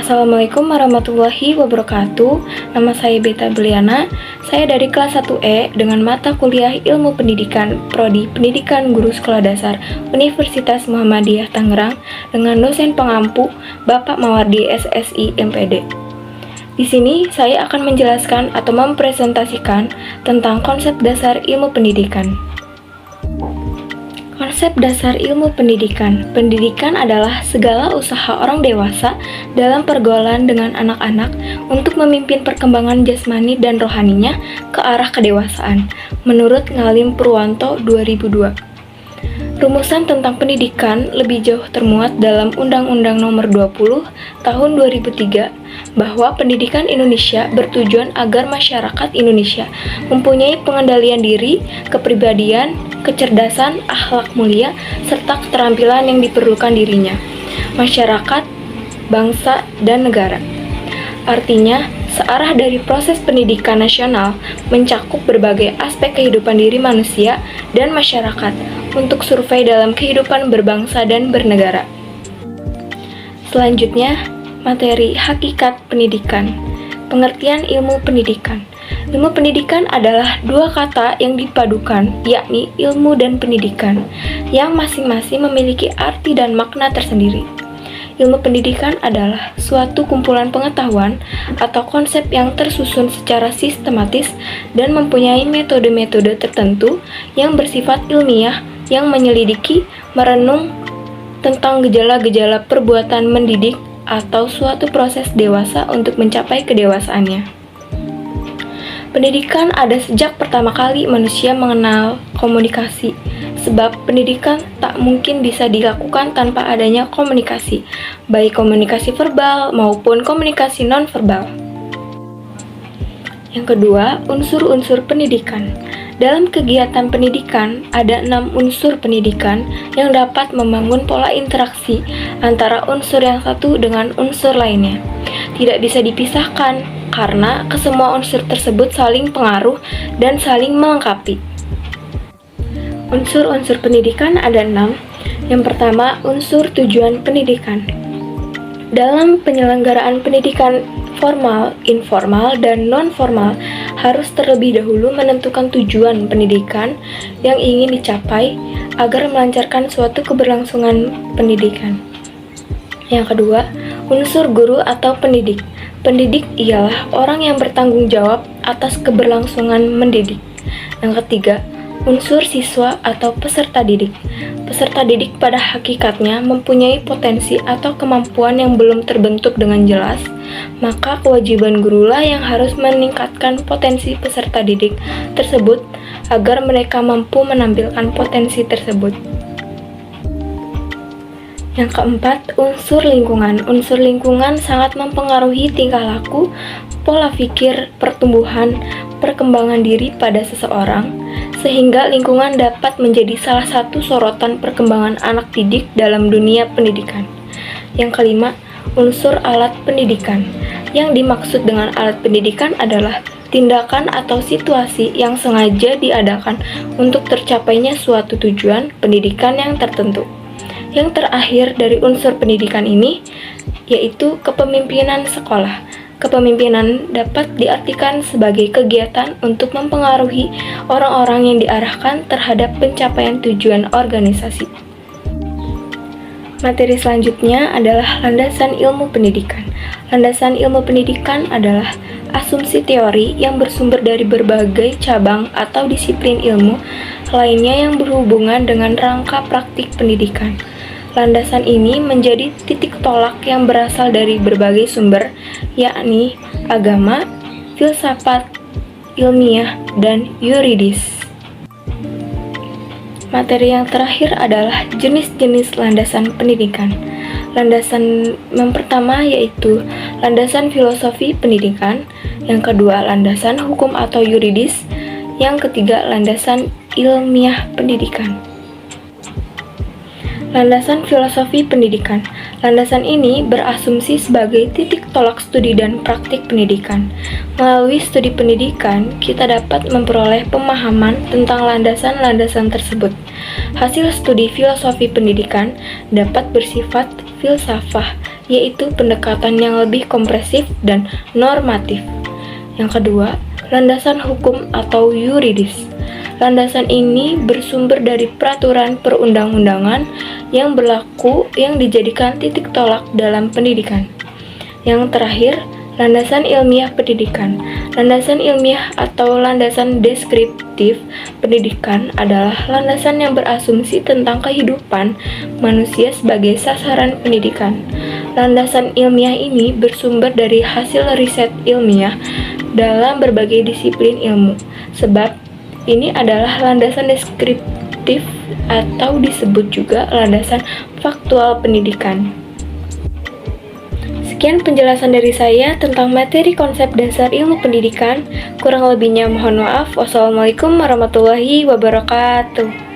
Assalamualaikum warahmatullahi wabarakatuh. Nama saya Beta Beliana. Saya dari kelas 1E dengan mata kuliah Ilmu Pendidikan, Prodi Pendidikan Guru Sekolah Dasar Universitas Muhammadiyah Tangerang dengan dosen pengampu Bapak Mawardi SSI MPD. Di sini saya akan menjelaskan atau mempresentasikan tentang konsep dasar ilmu pendidikan. Konsep dasar ilmu pendidikan. Pendidikan adalah segala usaha orang dewasa dalam pergaulan dengan anak-anak untuk memimpin perkembangan jasmani dan rohaninya ke arah kedewasaan, menurut Ngalim Purwanto 2002. Rumusan tentang pendidikan lebih jauh termuat dalam Undang-Undang Nomor 20 Tahun 2003 bahwa pendidikan Indonesia bertujuan agar masyarakat Indonesia mempunyai pengendalian diri, kepribadian, kecerdasan, akhlak mulia, serta keterampilan yang diperlukan dirinya, masyarakat, bangsa, dan negara. Artinya, searah dari proses pendidikan nasional mencakup berbagai aspek kehidupan diri manusia dan masyarakat untuk survei dalam kehidupan berbangsa dan bernegara. Selanjutnya, materi hakikat pendidikan. Pengertian ilmu pendidikan. Ilmu pendidikan adalah dua kata yang dipadukan, yakni ilmu dan pendidikan, yang masing-masing memiliki arti dan makna tersendiri. Ilmu pendidikan adalah suatu kumpulan pengetahuan atau konsep yang tersusun secara sistematis dan mempunyai metode-metode tertentu yang bersifat ilmiah yang menyelidiki, merenung tentang gejala-gejala perbuatan mendidik atau suatu proses dewasa untuk mencapai kedewasaannya. Pendidikan ada sejak pertama kali manusia mengenal komunikasi, sebab pendidikan tak mungkin bisa dilakukan tanpa adanya komunikasi, baik komunikasi verbal maupun komunikasi non-verbal. Yang kedua, unsur-unsur pendidikan. Dalam kegiatan pendidikan, ada 6 unsur pendidikan yang dapat membangun pola interaksi antara unsur yang satu dengan unsur lainnya. Tidak bisa dipisahkan, karena kesemua unsur tersebut saling pengaruh dan saling melengkapi. Unsur-unsur pendidikan ada 6. Yang pertama, unsur tujuan pendidikan. Dalam penyelenggaraan pendidikan formal, informal, dan non-formal harus terlebih dahulu menentukan tujuan pendidikan yang ingin dicapai agar melancarkan suatu keberlangsungan pendidikan. Yang kedua, unsur guru atau pendidik. Pendidik ialah orang yang bertanggung jawab atas keberlangsungan mendidik. Yang ketiga, unsur siswa atau peserta didik. Peserta didik pada hakikatnya mempunyai potensi atau kemampuan yang belum terbentuk dengan jelas, maka kewajiban gurulah yang harus meningkatkan potensi peserta didik tersebut agar mereka mampu menampilkan potensi tersebut. Yang keempat, unsur lingkungan. Unsur lingkungan sangat mempengaruhi tingkah laku, pola pikir, pertumbuhan, perkembangan diri pada seseorang, sehingga lingkungan dapat menjadi salah satu sorotan perkembangan anak didik dalam dunia pendidikan. Yang kelima, unsur alat pendidikan. Yang dimaksud dengan alat pendidikan adalah tindakan atau situasi yang sengaja diadakan untuk tercapainya suatu tujuan pendidikan yang tertentu. Yang terakhir dari unsur pendidikan ini yaitu kepemimpinan sekolah. Kepemimpinan dapat diartikan sebagai kegiatan untuk mempengaruhi orang-orang yang diarahkan terhadap pencapaian tujuan organisasi. Materi selanjutnya adalah landasan ilmu pendidikan. Landasan ilmu pendidikan adalah asumsi teori yang bersumber dari berbagai cabang atau disiplin ilmu lainnya yang berhubungan dengan rangka praktik pendidikan. Landasan ini menjadi titik tolak yang berasal dari berbagai sumber, yakni agama, filsafat, ilmiah, dan yuridis. Materi yang terakhir adalah jenis-jenis landasan pendidikan. Landasan yang pertama yaitu landasan filosofi pendidikan, yang kedua landasan hukum atau yuridis, yang ketiga landasan ilmiah pendidikan. Landasan filosofi pendidikan. Landasan ini berasumsi sebagai titik tolak studi dan praktik pendidikan. Melalui studi pendidikan, kita dapat memperoleh pemahaman tentang landasan-landasan tersebut. Hasil studi filosofi pendidikan dapat bersifat filsafah, yaitu pendekatan yang lebih kompresif dan normatif. Yang kedua, landasan hukum atau yuridis. Landasan ini bersumber dari peraturan perundang-undangan yang berlaku yang dijadikan titik tolak dalam pendidikan. Yang terakhir, landasan ilmiah pendidikan. Landasan ilmiah atau landasan deskriptif pendidikan adalah landasan yang berasumsi tentang kehidupan manusia sebagai sasaran pendidikan. Landasan ilmiah ini bersumber dari hasil riset ilmiah dalam berbagai disiplin ilmu, sebab ini adalah landasan deskriptif atau disebut juga landasan faktual pendidikan. Sekian penjelasan dari saya tentang materi konsep dasar ilmu pendidikan. Kurang lebihnya mohon maaf. Wassalamualaikum warahmatullahi wabarakatuh.